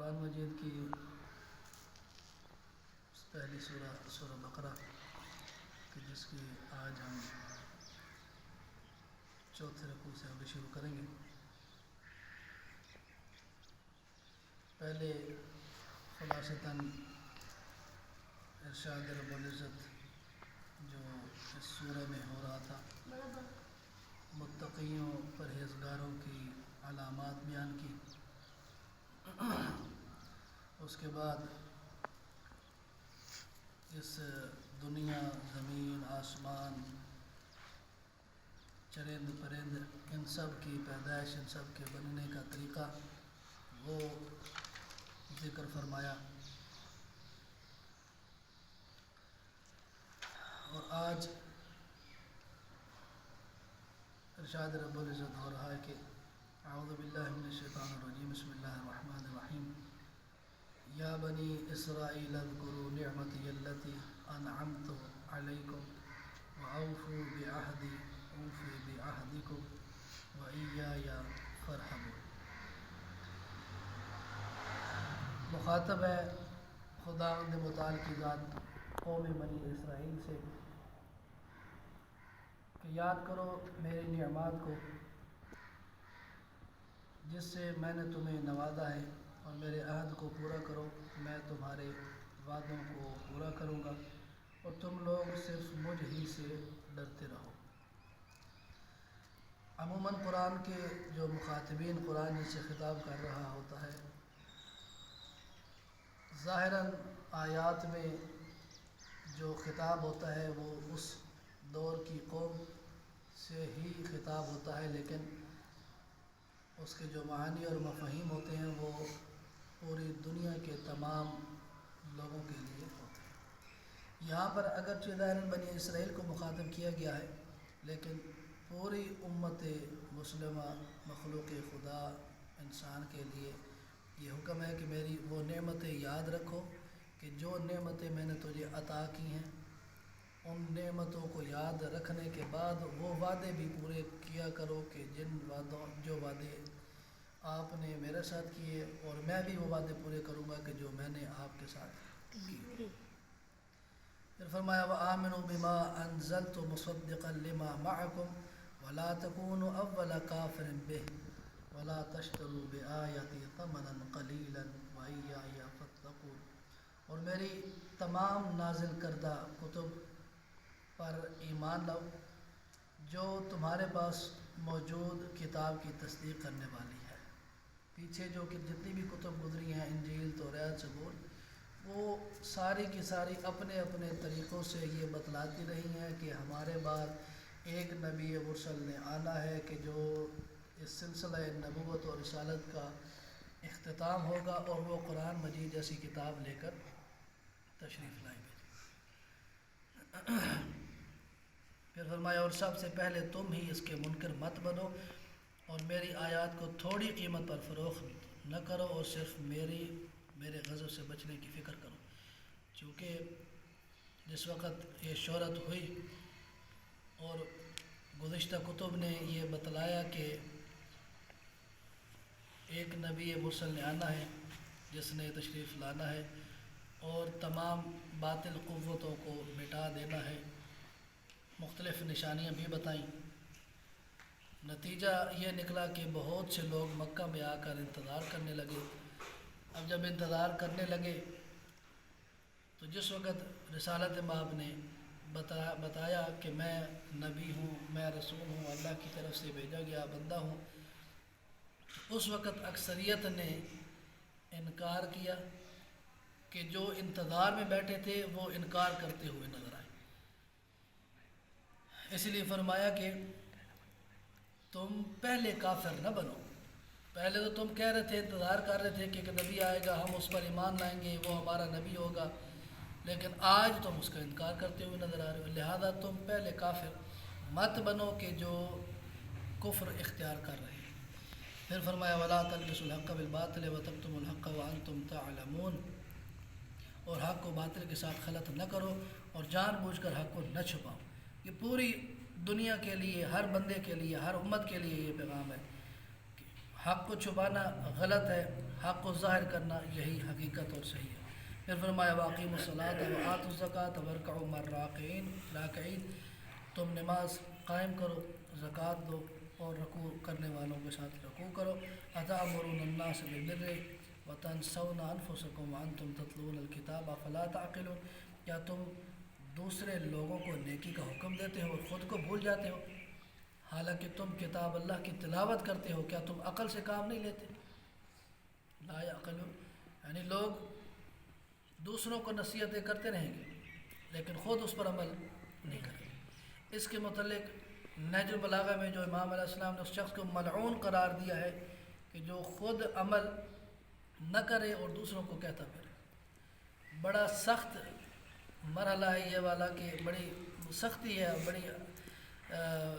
قرآن مجید کی پہلی سورہ بقرہ کہ جس کی آج ہم چوتھے رکوع سے ابھی شروع کریں گے۔ پہلے خلاصتاً ارشاد رب العزت جو اس سورہ میں ہو رہا تھا، متقیوں پرہیزگاروں کی علامات بیان کی۔ اس کے بعد اس دنیا، زمین، آسمان، چرند پرند، ان سب کی پیدائش، ان سب کے بننے کا طریقہ وہ ذکر فرمایا۔ اور آج ارشاد رب العزت ہو رہا ہے کہ اعوذ باللہ من الشیطان الرجیم، بسم اللہ الرحمن الرحیم، یا بنی اسرائیل اذکروا نعمتی التی انعمت علیکم واوفوا بعہدی اوفی بعہدکم وایای فارہبون۔ مخاطب ہے خداوند متعال کی ذات قوم بنی اسرائیل سے کہ یاد کرو میری نعمات کو جس سے میں نے تمہیں نوازا ہے، اور میرے عہد کو پورا کرو، میں تمہارے وعدوں کو پورا کروں گا، اور تم لوگ صرف مجھ ہی سے ڈرتے رہو۔ عموماً قرآن کے جو مخاطبین قرآن جن سے خطاب کر رہا ہوتا ہے، ظاہراً آیات میں جو خطاب ہوتا ہے وہ اس دور کی قوم سے ہی خطاب ہوتا ہے، لیکن اس کے جو معانی اور مفاہیم ہوتے ہیں وہ پوری دنیا کے تمام لوگوں کے لیے ہوتے ہیں۔ یہاں پر اگرچہ ظاہراً بنی اسرائیل کو مخاطب کیا گیا ہے، لیکن پوری امت مسلمہ، مخلوق خدا، انسان کے لیے یہ حکم ہے کہ میری وہ نعمتیں یاد رکھو کہ جو نعمتیں میں نے تجھے عطا کی ہیں، ان نعمتوں کو یاد رکھنے کے بعد وہ وعدے بھی پورے کیا کرو کہ جو وعدے آپ نے میرے ساتھ کیے، اور میں بھی وہ وعدے پورے کروں گا کہ جو میں نے آپ کے ساتھ کیے۔ پھر فرمایا وَآمِنُوا بِمَا أَنزَلْتُ مُصَدِّقًا لِمَا مَعَكُمْ وَلَا تَكُونُوا أَوَّلَ كَافِرٍ بِهِ وَلَا تَشْتَرُوا بِآيَاتِي ثَمَنًا قَلِيلًا وَإِيَّايَ فَاتَّقُونِ۔ اور میری تمام نازل کردہ کتب پر ایمان لاؤ جو تمہارے پاس موجود کتاب کی تصدیق کرنے والی ہے۔ پیچھے جو کہ جتنی بھی کتب گزری ہیں، انجیل، توریت، زبور، وہ ساری کی ساری اپنے اپنے طریقوں سے یہ بتلاتی رہی ہیں کہ ہمارے بعد ایک نبی مرسل نے آنا ہے کہ جو اس سلسلہ نبوت اور رسالت کا اختتام ہوگا، اور وہ قرآن مجید جیسی کتاب لے کر تشریف لائیں گے۔ پھر فرمایا اور سب سے پہلے تم ہی اس کے منکر مت بنو، اور میری آیات کو تھوڑی قیمت پر فروخت نہ کرو، اور صرف میرے غضب سے بچنے کی فکر کرو۔ چونکہ جس وقت یہ شہرت ہوئی اور گزشتہ کتب نے یہ بتلایا کہ ایک نبی مرسل نے آنا ہے جس نے تشریف لانا ہے اور تمام باطل قوتوں کو مٹا دینا ہے، مختلف نشانیاں بھی بتائیں، نتیجہ یہ نکلا کہ بہت سے لوگ مکہ میں آ کر انتظار کرنے لگے۔ اب جب انتظار کرنے لگے تو جس وقت رسالت مآب نے بتایا کہ میں نبی ہوں، میں رسول ہوں، اللہ کی طرف سے بھیجا گیا بندہ ہوں، اس وقت اکثریت نے انکار کیا کہ جو انتظار میں بیٹھے تھے وہ انکار کرتے ہوئے نظر آئے۔ اس لیے فرمایا کہ تم پہلے کافر نہ بنو۔ پہلے تو تم کہہ رہے تھے، انتظار کر رہے تھے کہ ایک نبی آئے گا، ہم اس پر ایمان لائیں گے، وہ ہمارا نبی ہوگا، لیکن آج تم اس کا انکار کرتے ہوئے نظر آ رہے ہو، لہذا تم پہلے کافر مت بنو کہ جو کفر اختیار کر رہے ہیں۔ پھر فرمایا وَلَا تَلْبِسُوا الْحَقَّ بِالْبَاطِلِ وَتَكْتُمُوا الْحَقَّ وَأَنْتُمْ تَعْلَمُونَ۔ اور حق کو باطل کے ساتھ خلط نہ کرو اور جان بوجھ کر حق کو نہ چھپاؤ۔ یہ پوری دنیا کے لیے، ہر بندے کے لیے، ہر امت کے لیے یہ پیغام ہے کہ حق کو چھپانا غلط ہے، حق کو ظاہر کرنا یہی حقیقت اور صحیح ہے۔ پھر فرمایا واقیموا الصلاۃ وآتوا الزکوٰۃ وارکعوا مع الراکعین، تم نماز قائم کرو، زکوٰۃ دو اور رکوع کرنے والوں کے ساتھ رکوع کرو۔ اتأمرون الناس بالبر وتنسون انفسکم وانتم تتلون الکتاب افلا تعقلون، کیا تم دوسرے لوگوں کو نیکی کا حکم دیتے ہو اور خود کو بھول جاتے ہو، حالانکہ تم کتاب اللہ کی تلاوت کرتے ہو، کیا تم عقل سے کام نہیں لیتے؟ لا یعقلون، یعنی لوگ دوسروں کو نصیحتیں کرتے رہیں گے لیکن خود اس پر عمل نہیں کریں گے۔ اس کے متعلق نہج البلاغہ میں جو امام علیہ السلام نے اس شخص کو ملعون قرار دیا ہے کہ جو خود عمل نہ کرے اور دوسروں کو کہتا پھرے۔ بڑا سخت مرحلہ ہے یہ والا کہ بڑی سختی ہے، بڑی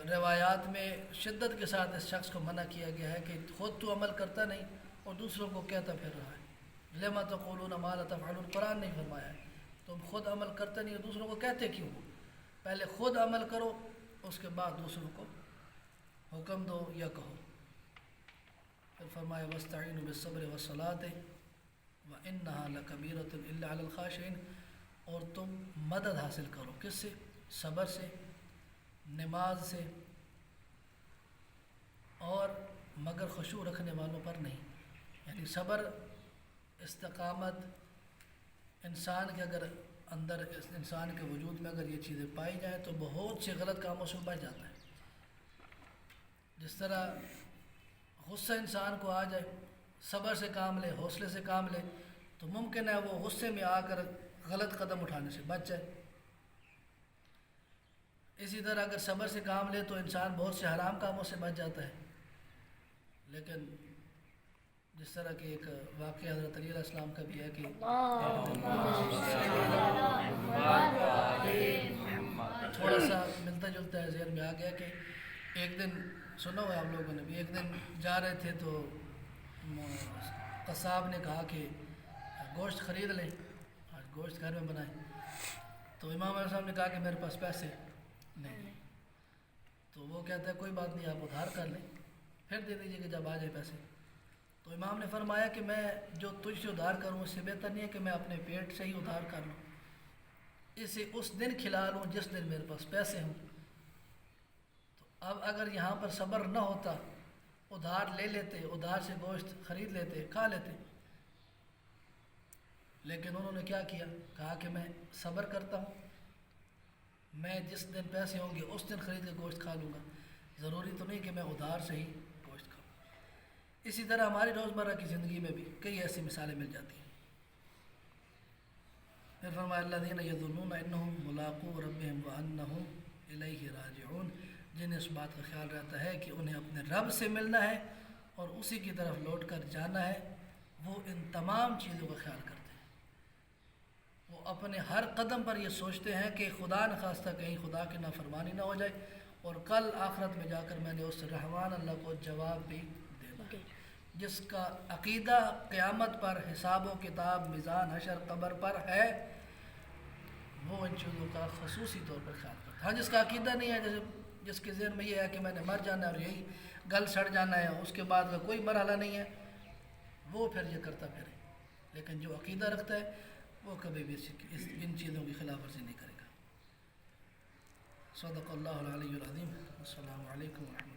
روایات میں شدت کے ساتھ اس شخص کو منع کیا گیا ہے کہ خود تو عمل کرتا نہیں اور دوسروں کو کہتا پھر رہا ہے۔ لما تقولون ما لا تفعلون، قرآن نہیں فرمایا ہے تم خود عمل کرتے نہیں اور دوسروں کو کہتے کیوں ہو؟ پہلے خود عمل کرو، اس کے بعد دوسروں کو حکم دو یا کہو۔ پھر فرمایا واستعینوا بالصبر والصلاۃ وانھا لکبیرۃ الا علی الخاشعین، اور تم مدد حاصل کرو، کس سے؟ صبر سے، نماز سے، اور مگر خشوع رکھنے والوں پر نہیں۔ یعنی صبر، استقامت، انسان کے اگر اندر انسان کے وجود میں اگر یہ چیزیں پائی جائیں تو بہت سے غلط کاموں سے بچ جاتا ہے۔ جس طرح غصہ انسان کو آ جائے، صبر سے کام لے، حوصلے سے کام لے تو ممکن ہے وہ غصے میں آ کر غلط قدم اٹھانے سے بچ جائے۔ اسی طرح اگر صبر سے کام لے تو انسان بہت سے حرام کاموں سے بچ جاتا ہے۔ لیکن جس طرح کہ ایک واقعہ حضرت علی علیہ السلام کا بھی ہے کہ تھوڑا سا ملتا جلتا ہے، ذہن میں آ گیا کہ ایک دن سنا ہوا آپ لوگوں نے بھی، ایک دن جا رہے تھے تو قصاب نے کہا کہ گوشت خرید لیں، آج گوشت گھر میں بنائیں۔ تو امام علیہ السلام نے کہا کہ میرے پاس پیسے نہیں، تو وہ کہتا ہے کوئی بات نہیں، آپ ادھار کر لیں پھر دے دیجیے کہ جب آ جائے پیسے۔ تو امام نے فرمایا کہ میں جو تجھ سے ادھار کروں اس سے بہتر نہیں ہے کہ میں اپنے پیٹ سے ہی ادھار کر لوں، اسے اس دن کھلا لوں جس دن میرے پاس پیسے ہوں۔ تو اب اگر یہاں پر صبر نہ ہوتا، ادھار لے لیتے، ادھار سے گوشت خرید لیتے، کھا لیتے، لیکن انہوں نے کیا کیا؟ کہا کہ میں صبر کرتا ہوں، میں جس دن پیسے ہوں گے اس دن خرید کے گوشت کھا لوں گا، ضروری تو نہیں کہ میں ادھار سے ہی گوشت کھاؤں۔ اسی طرح ہماری روزمرہ کی زندگی میں بھی کئی ایسی مثالیں مل جاتی ہیں۔ پھر فرمایا الذین یظنون انہم ملاقو ربہم وانہم الیہ راجعون، جنہیں اس بات کا خیال رہتا ہے کہ انہیں اپنے رب سے ملنا ہے اور اسی کی طرف لوٹ کر جانا ہے، وہ ان تمام چیزوں کا خیال کرتے ہیں۔ وہ اپنے ہر قدم پر یہ سوچتے ہیں کہ خدا نخواستہ کہیں خدا کی نافرمانی نہ ہو جائے اور کل آخرت میں جا کر میں نے اس رحمان اللہ کو جواب بھی دینا ہے۔ جس کا عقیدہ قیامت پر، حساب و کتاب، میزان، حشر، قبر پر ہے، وہ ان چیزوں کا خصوصی طور پر خیال کرتا ہے۔ ہاں جس کا عقیدہ نہیں ہے، جیسے جس کے ذہن میں یہ ہے کہ میں نے مر جانا ہے اور یہی گل سڑ جانا ہے، اس کے بعد کا کوئی مرحلہ نہیں ہے، وہ پھر یہ کرتا پھرے۔ لیکن جو عقیدہ رکھتا ہے وہ کبھی بھی ان چیزوں کی خلاف ورزی نہیں کرے گا۔ صدق اللہ العلی العظیم۔ السلام علیکم ورحمۃ اللہ۔